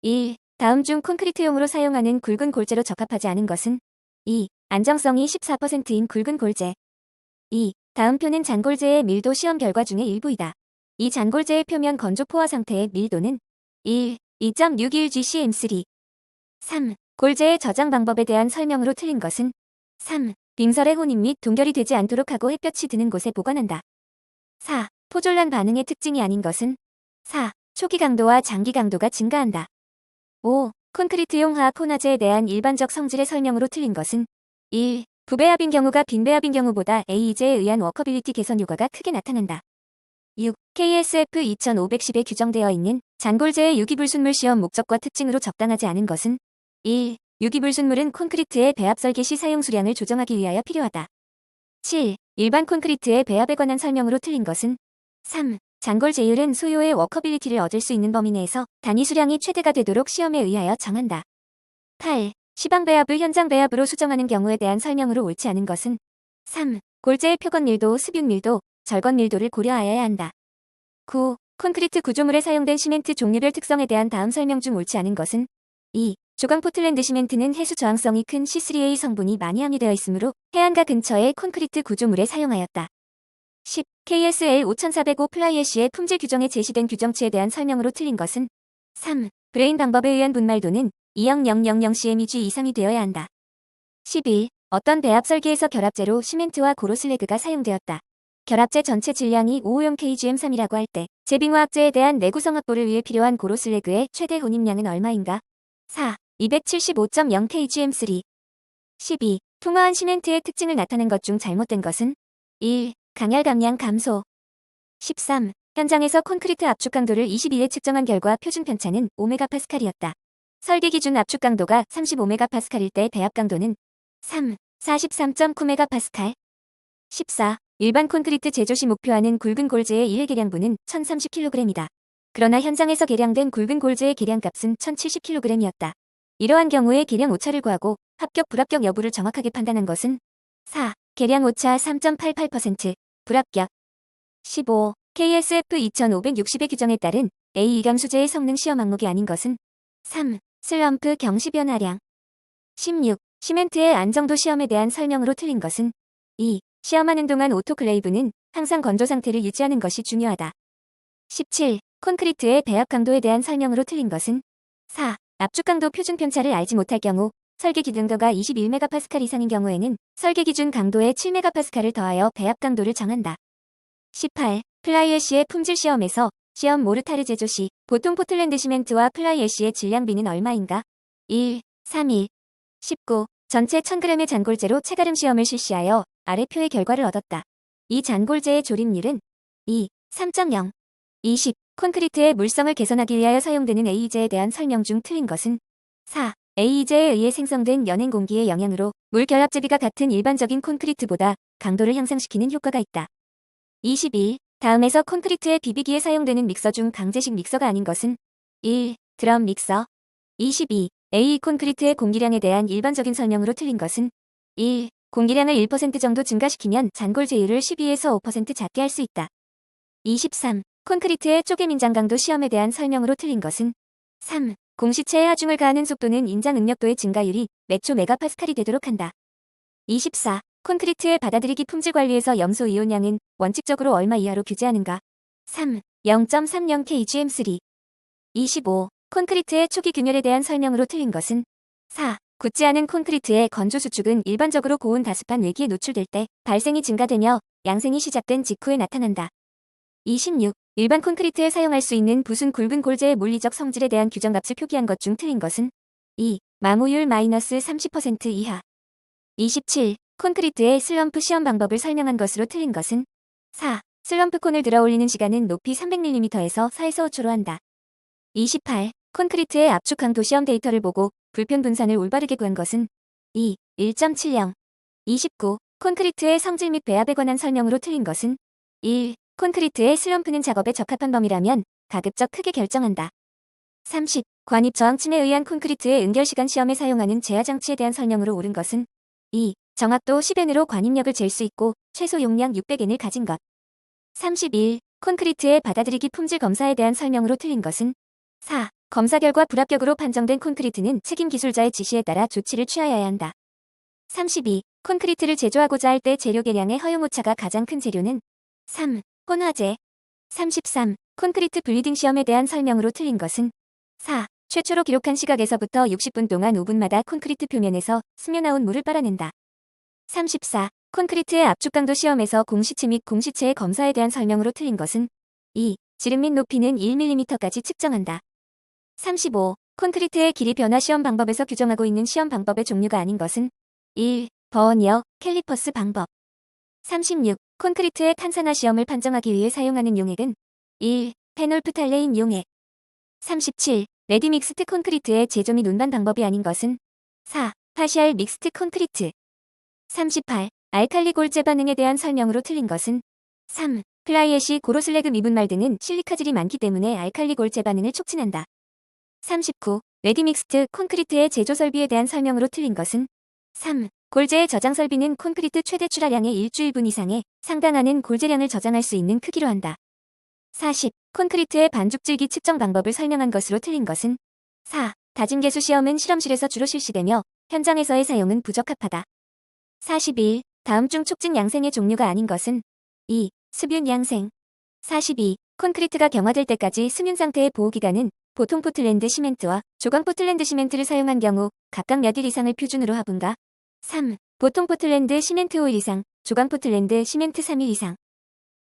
1. 다음 중 콘크리트용으로 사용하는 굵은 골재로 적합하지 않은 것은? 2. 안정성이 14%인 굵은 골재. 2. 다음 표는 잔골재의 밀도 시험 결과 중의 일부이다. 이 잔골재의 표면 건조 포화 상태의 밀도는 1. 2.61 GCM3. 3. 골재의 저장 방법에 대한 설명으로 틀린 것은? 3. 빙설의 혼입 및 동결이 되지 않도록 하고 햇볕이 드는 곳에 보관한다. 4. 포졸란 반응의 특징이 아닌 것은? 4. 초기 강도와 장기 강도가 증가한다. 5. 콘크리트용 화학 혼화제에 대한 일반적 성질의 설명으로 틀린 것은? 1. 부배합인 경우가 빈배합인 경우보다 AE제에 의한 워커빌리티 개선 효과가 크게 나타난다. 6. KSF 2510에 규정되어 있는 잔골재의 유기불순물 시험 목적과 특징으로 적당하지 않은 것은? 1. 유기불순물은 콘크리트의 배합 설계 시 사용 수량을 조정하기 위하여 필요하다. 7. 일반 콘크리트의 배합에 관한 설명으로 틀린 것은? 3. 잔골 제율은 소요의 워커빌리티를 얻을 수 있는 범위 내에서 단위 수량이 최대가 되도록 시험에 의하여 정한다. 8. 시방 배합을 현장 배합으로 수정하는 경우에 대한 설명으로 옳지 않은 것은? 3. 골재의 표건 밀도, 습윤 밀도, 절건 밀도를 고려하여야 한다. 9. 콘크리트 구조물에 사용된 시멘트 종류별 특성에 대한 다음 설명 중 옳지 않은 것은? 2. 조강 포틀랜드 시멘트는 해수 저항성이 큰 C3A 성분이 많이 함유되어 있으므로 해안가 근처의 콘크리트 구조물에 사용하였다. 10. KSL 5405 플라이애쉬의 품질 규정에 제시된 규정치에 대한 설명으로 틀린 것은? 3. 브레인 방법에 의한 분말도는 20000cmg 이상이 되어야 한다. 11. 어떤 배합 설계에서 결합제로 시멘트와 고로슬래그가 사용되었다. 결합제 전체 질량이 550 kgm3이라고 할 때 제빙화학제에 대한 내구성 확보를 위해 필요한 고로슬래그의 최대 혼입량은 얼마인가? 4. 275.0 kgm3. 12. 풍화한 시멘트의 특징을 나타낸 것 중 잘못된 것은? 1. 강열 감량 감소. 13. 현장에서 콘크리트 압축 강도를 22에 측정한 결과 표준 편차는 5MPa이었다. 설계 기준 압축 강도가 35MPa일 때 배합 강도는 3. 43.9MPa. 14. 일반 콘크리트 제조 시 목표하는 굵은 골재의 일회 계량분은 1030kg이다. 그러나 현장에서 계량된 굵은 골재의 계량값은 1070kg이었다. 이러한 경우에 계량 오차를 구하고 합격 불합격 여부를 정확하게 판단한 것은? 4. 계량 오차 3.88%, 불합격. 15. KSF 2560의 규정에 따른 A2감 수제의 성능 시험 항목이 아닌 것은? 3. 슬럼프 경시 변화량. 16. 시멘트의 안정도 시험에 대한 설명으로 틀린 것은? 2. 시험하는 동안 오토클레이브는 항상 건조 상태를 유지하는 것이 중요하다. 17. 콘크리트의 배합 강도에 대한 설명으로 틀린 것은? 4. 압축 강도 표준 편차를 알지 못할 경우 설계 기준도가 21MPa 이상인 경우에는 설계 기준 강도에 7MPa를 더하여 배합 강도를 정한다. 18. 플라이애쉬의 품질 시험에서 시험 모르타르 제조 시 보통 포틀랜드 시멘트와 플라이애쉬의 질량비는 얼마인가? 1. 3일. 19. 전체 1000g의 잔골재로 체가름 시험을 실시하여 아래 표의 결과를 얻었다. 이 잔골재의 조립률은 2. 3.0. 20. 콘크리트의 물성을 개선하기 위하여 사용되는 AE제에 대한 설명 중 틀린 것은? 4. AE제에 의해 생성된 연행 공기의 영향으로 물 결합 제비가 같은 일반적인 콘크리트보다 강도를 향상시키는 효과가 있다. 21. 다음에서 콘크리트의 비비기에 사용되는 믹서 중 강제식 믹서가 아닌 것은? 1. 드럼 믹서. 22. AE 콘크리트의 공기량에 대한 일반적인 설명으로 틀린 것은? 1. 공기량을 1% 정도 증가시키면 잔골 제율을 12에서 5% 작게 할 수 있다. 23. 콘크리트의 쪼개 인장 강도 시험에 대한 설명으로 틀린 것은? 3. 공시체에 하중을 가하는 속도는 인장 응력도의 증가율이 매초 메가파스칼이 되도록 한다. 24. 콘크리트의 받아들이기 품질 관리에서 염소 이온량은 원칙적으로 얼마 이하로 규제하는가? 3. 0.30 kgm3. 25. 콘크리트의 초기 균열에 대한 설명으로 틀린 것은? 4. 굳지 않은 콘크리트의 건조 수축은 일반적으로 고온 다습한 외기에 노출될 때 발생이 증가되며 양생이 시작된 직후에 나타난다. 26. 일반 콘크리트에 사용할 수 있는 부순 굵은 골재의 물리적 성질에 대한 규정값을 표기한 것 중 틀린 것은? 2. 마모율 -30% 이하. 27. 콘크리트의 슬럼프 시험 방법을 설명한 것으로 틀린 것은? 4. 슬럼프 콘을 들어 올리는 시간은 높이 300mm에서 4에서 5초로 한다. 28. 콘크리트의 압축 강도 시험 데이터를 보고 불편 분산을 올바르게 구한 것은? 2. 1.70. 29. 콘크리트의 성질 및 배합에 관한 설명으로 틀린 것은? 1. 콘크리트의 슬럼프는 작업에 적합한 범위라면 가급적 크게 결정한다. 30. 관입 저항침에 의한 콘크리트의 응결시간 시험에 사용하는 제하장치에 대한 설명으로 옳은 것은? 2. 정확도 10N으로 관입력을 잴 수 있고 최소 용량 600N을 가진 것. 31. 콘크리트의 받아들이기 품질 검사에 대한 설명으로 틀린 것은? 4. 검사 결과 불합격으로 판정된 콘크리트는 책임 기술자의 지시에 따라 조치를 취하여야 한다. 32. 콘크리트를 제조하고자 할 때 재료 계량의 허용오차가 가장 큰 재료는 3. 혼화재. 33. 콘크리트 블리딩 시험에 대한 설명으로 틀린 것은 4. 최초로 기록한 시각에서부터 60분 동안 5분마다 콘크리트 표면에서 스며나온 물을 빨아낸다. 34. 콘크리트의 압축 강도 시험에서 공시체 및 공시체의 검사에 대한 설명으로 틀린 것은 2. 지름 및 높이는 1mm까지 측정한다. 35. 콘크리트의 길이 변화 시험 방법에서 규정하고 있는 시험 방법의 종류가 아닌 것은 1. 버니어, 캘리퍼스 방법. 36. 콘크리트의 탄산화 시험을 판정하기 위해 사용하는 용액은 1. 페놀프탈레인 용액. 37. 레디 믹스트 콘크리트의 제조 및 운반 방법이 아닌 것은 4. 파시알 믹스트 콘크리트. 38. 알칼리 골재 반응에 대한 설명으로 틀린 것은 3. 플라이애시, 고로슬래그 미분말 등은 실리카질이 많기 때문에 알칼리 골재 반응을 촉진한다. 39. 레디 믹스트 콘크리트의 제조 설비에 대한 설명으로 틀린 것은 3. 골재의 저장 설비는 콘크리트 최대 출하량의 일주일분 이상에 상당하는 골재량을 저장할 수 있는 크기로 한다. 40. 콘크리트의 반죽질기 측정 방법을 설명한 것으로 틀린 것은 4. 다짐 개수 시험은 실험실에서 주로 실시되며 현장에서의 사용은 부적합하다. 41. 다음 중 촉진 양생의 종류가 아닌 것은 2. 습윤 양생. 42. 콘크리트가 경화될 때까지 습윤 상태의 보호기간은 보통 포틀랜드 시멘트와 조광 포틀랜드 시멘트를 사용한 경우 각각 몇 일 이상을 표준으로 하분가. 3. 보통 포틀랜드 시멘트 5일 이상, 조광 포틀랜드 시멘트 3일 이상.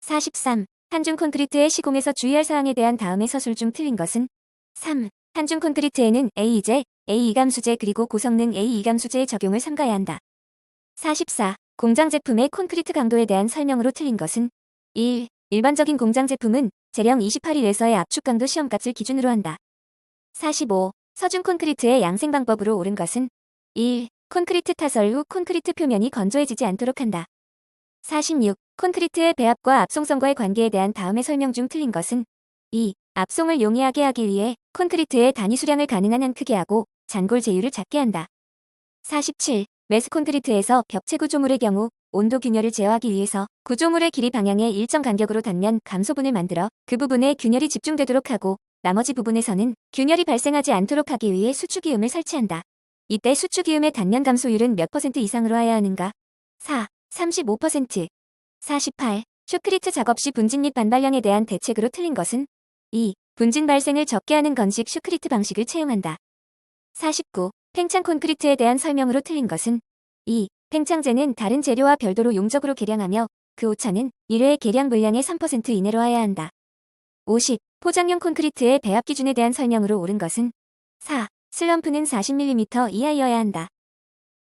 43. 한중 콘크리트의 시공에서 주의할 사항에 대한 다음의 서술 중 틀린 것은 3. 한중 콘크리트에는 A2제, A2감수제 그리고 고성능 A2감수제의 적용을 삼가야 한다. 44. 공장 제품의 콘크리트 강도에 대한 설명으로 틀린 것은 1. 일반적인 공장 제품은 재령 28일에서의 압축 강도 시험값을 기준으로 한다. 45. 서준 콘크리트의 양생 방법으로 옳은 것은 1. 콘크리트 타설 후 콘크리트 표면이 건조해지지 않도록 한다. 46. 콘크리트의 배합과 압송성과의 관계에 대한 다음의 설명 중 틀린 것은 2. 압송을 용이하게 하기 위해 콘크리트의 단위 수량을 가능한 한 크게 하고 잔골 제율을 작게 한다. 47. 매스 콘크리트에서 벽체 구조물의 경우 온도 균열을 제어하기 위해서 구조물의 길이 방향의 일정 간격으로 단면 감소분을 만들어 그 부분에 균열이 집중되도록 하고 나머지 부분에서는 균열이 발생하지 않도록 하기 위해 수축이음을 설치한다. 이때 수축이음의 단면 감소율은 몇 퍼센트 이상으로 하여야 하는가? 4. 35%. 48. 슈크리트 작업 시 분진 및 반발량에 대한 대책으로 틀린 것은 2. 분진 발생을 적게 하는 건식 슈크리트 방식을 채용한다. 49. 팽창 콘크리트에 대한 설명으로 틀린 것은 2. 팽창제는 다른 재료와 별도로 용적으로 계량하며 그 오차는 1회 계량 물량의 3% 이내로 하여야 한다. 50. 포장용 콘크리트의 배합 기준에 대한 설명으로 옳은 것은 4. 슬럼프는 40mm 이하여야 한다.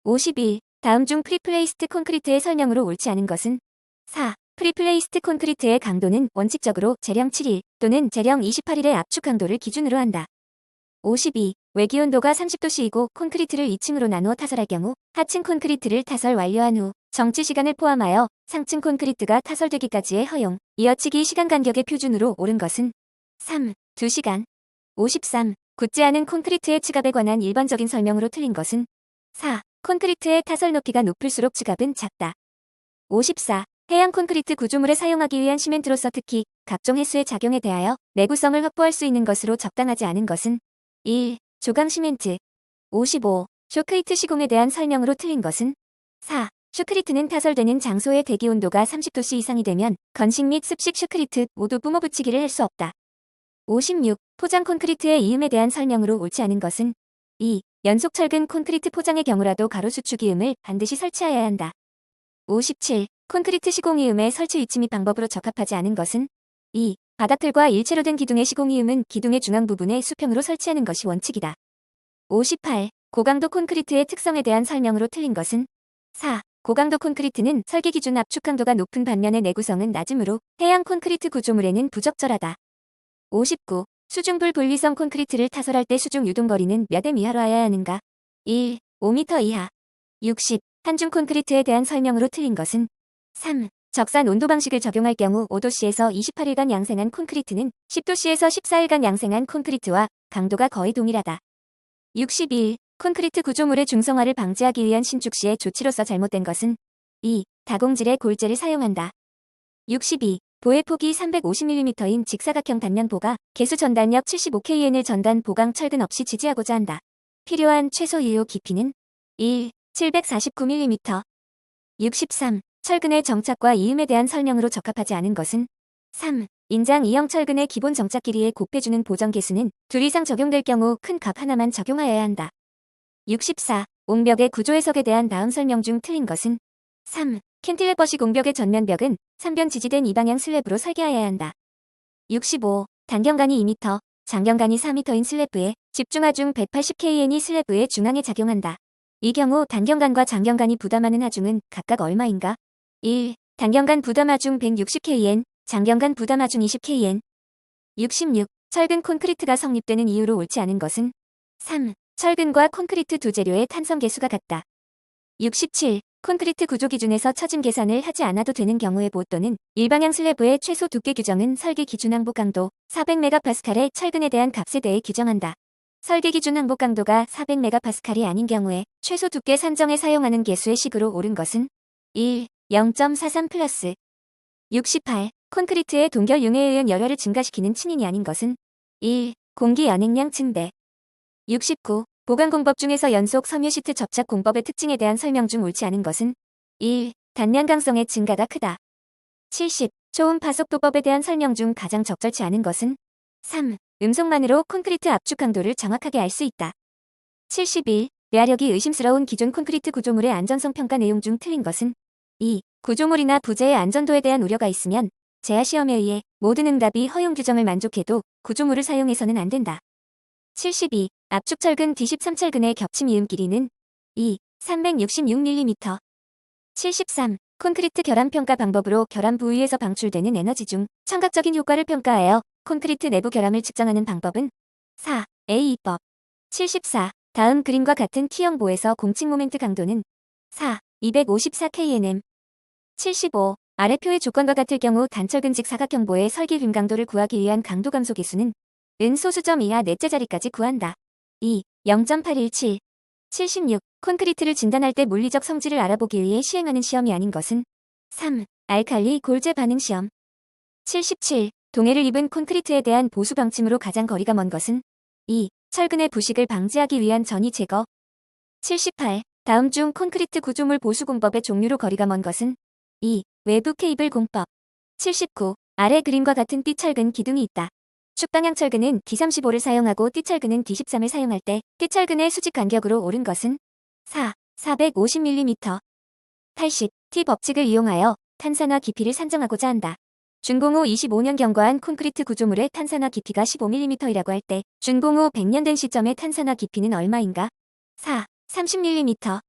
51. 다음 중 프리플레이스트 콘크리트의 설명으로 옳지 않은 것은 4. 프리플레이스트 콘크리트의 강도는 원칙적으로 재령 7일 또는 재령 28일의 압축 강도를 기준으로 한다. 52. 외기온도가 30도씨이고 콘크리트를 2층으로 나누어 타설할 경우 하층 콘크리트를 타설 완료한 후 정지 시간을 포함하여 상층 콘크리트가 타설되기까지의 허용, 이어치기 시간 간격의 표준으로 옳은 것은 3. 2시간. 53. 굳지 않은 콘크리트의 측압에 관한 일반적인 설명으로 틀린 것은 4. 콘크리트의 타설 높이가 높을수록 측압은 작다. 54. 해양 콘크리트 구조물에 사용하기 위한 시멘트로서 특히 각종 해수의 작용에 대하여 내구성을 확보할 수 있는 것으로 적당하지 않은 것은 1. 조강 시멘트. 55. 쇼크리트 시공에 대한 설명으로 틀린 것은 4. 쇼크리트는 타설되는 장소의 대기 온도가 30도씨 이상이 되면 건식 및 습식 쇼크리트 모두 뿜어 붙이기를 할 수 없다. 56. 포장 콘크리트의 이음에 대한 설명으로 옳지 않은 것은 2. 연속 철근 콘크리트 포장의 경우라도 가로 수축 이음을 반드시 설치하여야 한다. 57. 콘크리트 시공 이음의 설치 위치 및 방법으로 적합하지 않은 것은 2. 바닥틀과 일체로 된 기둥의 시공 이음은 기둥의 중앙 부분에 수평으로 설치하는 것이 원칙이다. 58. 고강도 콘크리트의 특성에 대한 설명으로 틀린 것은 4. 고강도 콘크리트는 설계 기준 압축 강도가 높은 반면에 내구성은 낮으므로 해양 콘크리트 구조물에는 부적절하다. 59. 수중불 분리성 콘크리트를 타설할 때 수중 유동거리는 몇 m 이하로 하여야 하는가? 1. 5m 이하. 60. 한중 콘크리트에 대한 설명으로 틀린 것은 3. 적산 온도 방식을 적용할 경우 5도씨에서 28일간 양생한 콘크리트는 10도씨에서 14일간 양생한 콘크리트와 강도가 거의 동일하다. 61. 콘크리트 구조물의 중성화를 방지하기 위한 신축 시의 조치로서 잘못된 것은 2. 다공질의 골재를 사용한다. 62. 보의 폭이 350mm인 직사각형 단면보가 개수 전단력 75KN을 전단 보강 철근 없이 지지하고자 한다. 필요한 최소 유효 깊이는 1. 749mm. 63. 철근의 정착과 이음에 대한 설명으로 적합하지 않은 것은 3. 인장 2형 철근의 기본 정착 길이에 곱해주는 보정 개수는 2 이상 적용될 경우 큰 값 하나만 적용하여야 한다. 64. 옹벽의 구조 해석에 대한 다음 설명 중 틀린 것은 3. 캔틸레버식 옹벽의 전면벽은 3변 지지된 이방향 슬랩으로 설계하여야 한다. 65. 단경관이 2m, 장경관이 4m인 슬래브에 집중하중 180KN이 슬래브의 중앙에 작용한다. 이 경우 단경관과 장경관이 부담하는 하중은 각각 얼마인가? 1. 단경관 부담 하중 160KN, 장경관 부담 하중 20KN. 66. 철근 콘크리트가 성립되는 이유로 옳지 않은 것은 3. 철근과 콘크리트 두 재료의 탄성 계수가 같다. 67. 콘크리트 구조 기준에서 처짐 계산을 하지 않아도 되는 경우의 보 또는 일방향 슬래브의 최소 두께 규정은 설계 기준 항복 강도 400MPa의 철근에 대한 값에 대해 규정한다. 설계 기준 항복 강도가 400MPa이 아닌 경우에 최소 두께 산정에 사용하는 계수의 식으로 옳은 것은 1. 0.43 플러스 68. 콘크리트의 동결 융에 의한 열혈을 증가시키는 친인이 아닌 것은 1. 공기 연행량 증대. 69. 보강 공법 중에서 연속 섬유 시트 접착 공법의 특징에 대한 설명 중 옳지 않은 것은 1. 단면 강성의 증가가 크다. 70. 초음 파속도법에 대한 설명 중 가장 적절치 않은 것은 3. 음속만으로 콘크리트 압축 강도를 정확하게 알 수 있다. 71. 뇌하력이 의심스러운 기존 콘크리트 구조물의 안전성 평가 내용 중 틀린 것은 2. 구조물이나 부재의 안전도에 대한 우려가 있으면 재하 시험에 의해 모든 응답이 허용 규정을 만족해도 구조물을 사용해서는 안 된다. 72. 압축철근 D13철근의 겹침 이음 길이는 2. 366mm. 73. 콘크리트 결함 평가 방법으로 결함 부위에서 방출되는 에너지 중 청각적인 효과를 평가하여 콘크리트 내부 결함을 측정하는 방법은 4. A2법. 74. 다음 그림과 같은 T형 보에서 공칭 모멘트 강도는 4. 254KNm. 75. 아래 표의 조건과 같을 경우 단철근직 사각형 보의 설계 빔 강도를 구하기 위한 강도 감소 계수는 은 소수점 이하 넷째 자리까지 구한다. 2. 0.817. 76. 콘크리트를 진단할 때 물리적 성질을 알아보기 위해 시행하는 시험이 아닌 것은 3. 알칼리 골재 반응 시험. 77. 동해를 입은 콘크리트에 대한 보수 방침으로 가장 거리가 먼 것은 2. 철근의 부식을 방지하기 위한 전이 제거. 78. 다음 중 콘크리트 구조물 보수 공법의 종류로 거리가 먼 것은 2. 외부 케이블 공법. 79. 아래 그림과 같은 띠철근 기둥이 있다. 축방향 철근은 D35를 사용하고 띠철근은 D13을 사용할 때 띠철근의 수직 간격으로 옳은 것은 4. 450mm. 80. T 법칙을 이용하여 탄산화 깊이를 산정하고자 한다. 준공 후 25년 경과한 콘크리트 구조물의 탄산화 깊이가 15mm이라고 할 때 준공 후 100년 된 시점의 탄산화 깊이는 얼마인가? 4. 30mm.